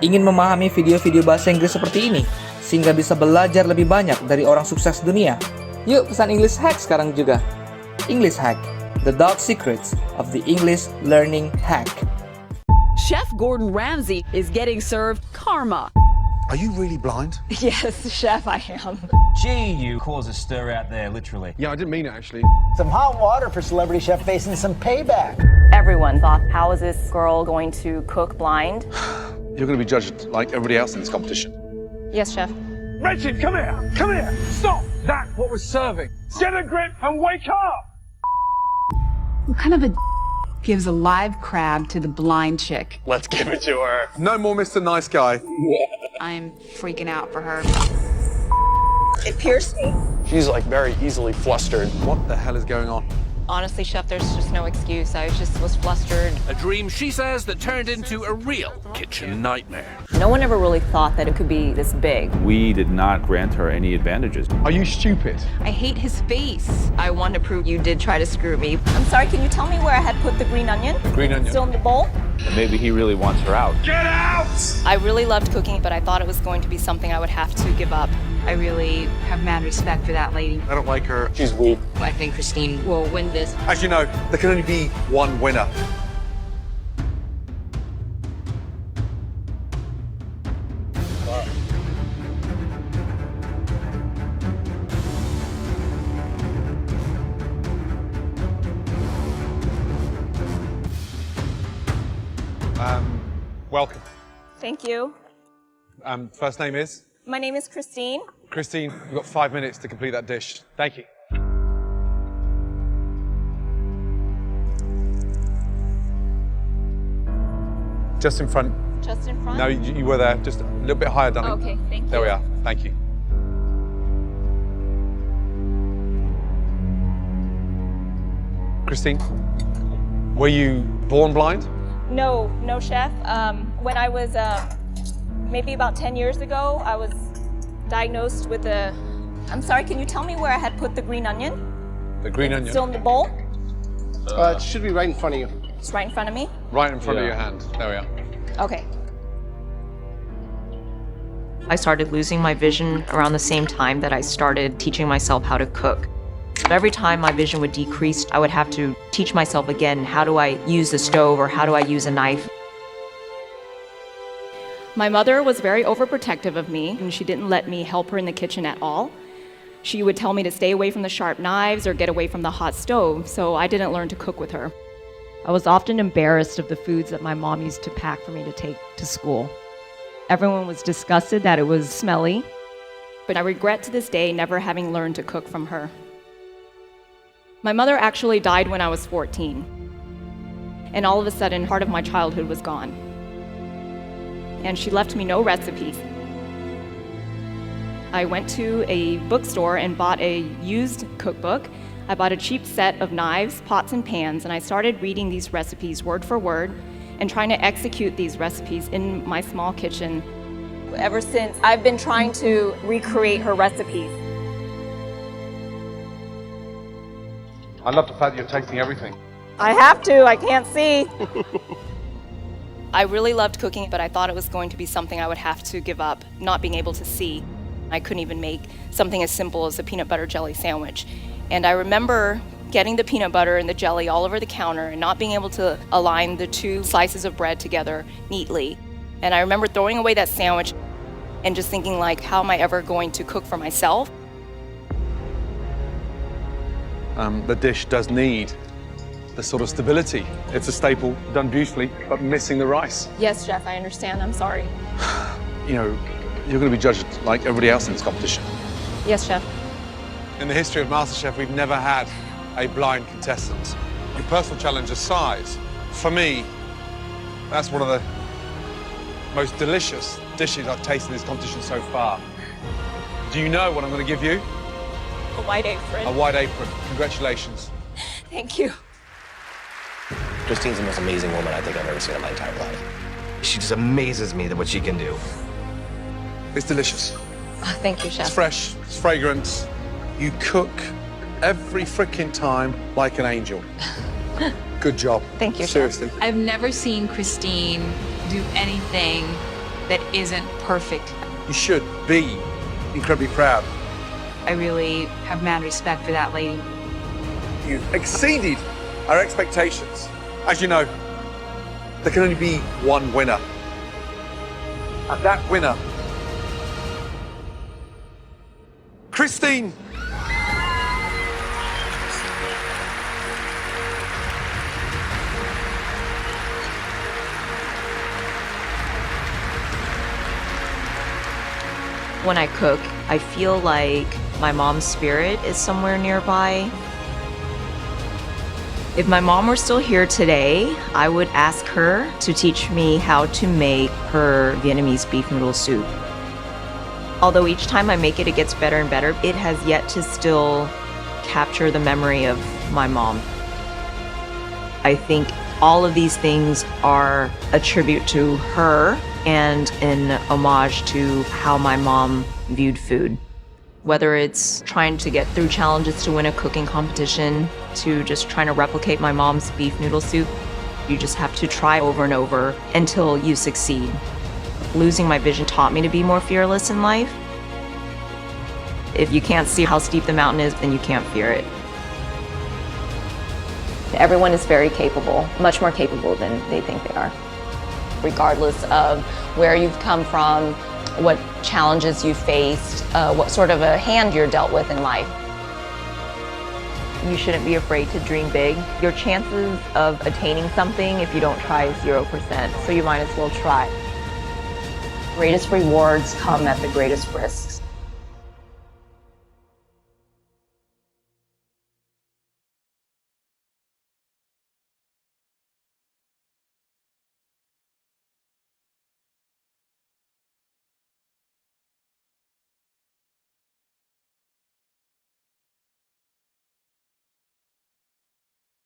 Ingin memahami video-video bahasa Inggris seperti ini, sehingga bisa belajar lebih banyak dari orang sukses dunia? Yuk pesan English Hack sekarang juga. English Hack, the dark secrets of the English learning hack. Chef Gordon Ramsay is getting served karma. Are you really blind? Yes, Chef, I am. Gee, you cause a stir out there, literally. Yeah, I didn't mean it, actually. Some hot water for celebrity chef facing some payback. Everyone thought, how is this girl going to cook blind? You're going to be judged like everybody else in this competition. Yes, Chef. Richard, come here! Come here! Stop! That's what we're serving. Get a grip and wake up! What kind of a gives a live crab to the blind chick? Let's give it to her. No more Mr. Nice Guy. I'm freaking out for her. It pierced me. She's like very easily flustered. What the hell is going on? Honestly, Chef, there's just no excuse. I was flustered. A dream, she says, that turned into a real kitchen nightmare. No one ever really thought that it could be this big. We did not grant her any advantages. Are you stupid? I hate his face. I want to prove you did try to screw me. I'm sorry, can you tell me where I had put the green onion? Green onion. Still in the bowl? And maybe he really wants her out. Get out! I really loved cooking, but I thought it was going to be something I would have to give up. I really have mad respect for that lady. I don't like her. She's weak. I think Christine will win this. As you know, there can only be one winner. Welcome. Thank you. First name is? My name is Christine. Christine, you've got 5 minutes to complete that dish. Thank you. Just in front. Just in front? No, you were there. Just a little bit higher, darling. Okay, thank you. There we are. Thank you. Christine, were you born blind? No, Chef. When I was maybe about 10 years ago, I was diagnosed with a... I'm sorry, can you tell me where I had put the green onion? The green onion? Still in the bowl? It should be right in front of you. It's right in front of me? Right in front of your hand. There we are. Okay. I started losing my vision around the same time that I started teaching myself how to cook. But every time my vision would decrease, I would have to teach myself again, how do I use the stove or how do I use a knife? My mother was very overprotective of me, and she didn't let me help her in the kitchen at all. She would tell me to stay away from the sharp knives or get away from the hot stove, so I didn't learn to cook with her. I was often embarrassed of the foods that my mom used to pack for me to take to school. Everyone was disgusted that it was smelly, but I regret to this day never having learned to cook from her. My mother actually died when I was 14, and all of a sudden, part of my childhood was gone. And she left me no recipes. I went to a bookstore and bought a used cookbook. I bought a cheap set of knives, pots, and pans, and I started reading these recipes word for word and trying to execute these recipes in my small kitchen. Ever since, I've been trying to recreate her recipes. I love the fact that you're tasting everything. I have to, I can't see. I really loved cooking, but I thought it was going to be something I would have to give up, not being able to see. I couldn't even make something as simple as a peanut butter jelly sandwich. And I remember getting the peanut butter and the jelly all over the counter and not being able to align the two slices of bread together neatly. And I remember throwing away that sandwich and just thinking, like, how am I ever going to cook for myself? The dish does need the sort of stability. It's a staple, done beautifully, but missing the rice. Yes, Chef, I understand. I'm sorry. You know, you're going to be judged like everybody else in this competition. Yes, Chef. In the history of MasterChef, we've never had a blind contestant. Your personal challenge aside, for me, that's one of the most delicious dishes I've tasted in this competition so far. Do you know what I'm going to give you? A white apron. A white apron. Congratulations. Thank you. Christine's the most amazing woman I think I've ever seen in my entire life. She just amazes me at what she can do. It's delicious. Oh, thank you, Chef. It's fresh, it's fragrant. You cook every freaking time like an angel. Good job. Thank you, Seriously. I've never seen Christine do anything that isn't perfect. You should be incredibly proud. I really have mad respect for that lady. You exceeded our expectations. As you know, there can only be one winner. And that winner, Christine. When I cook, I feel like my mom's spirit is somewhere nearby. If my mom were still here today, I would ask her to teach me how to make her Vietnamese beef noodle soup. Although each time I make it, it gets better and better, it has yet to still capture the memory of my mom. I think all of these things are a tribute to her and an homage to how my mom viewed food. Whether it's trying to get through challenges to win a cooking competition, to just trying to replicate my mom's beef noodle soup, you just have to try over and over until you succeed. Losing my vision taught me to be more fearless in life. If you can't see how steep the mountain is, then you can't fear it. Everyone is very capable, much more capable than they think they are. Regardless of where you've come from, what challenges you've faced, what sort of a hand you're dealt with in life. You shouldn't be afraid to dream big. Your chances of attaining something, if you don't try, is 0%, so you might as well try. Greatest rewards come at the greatest risks.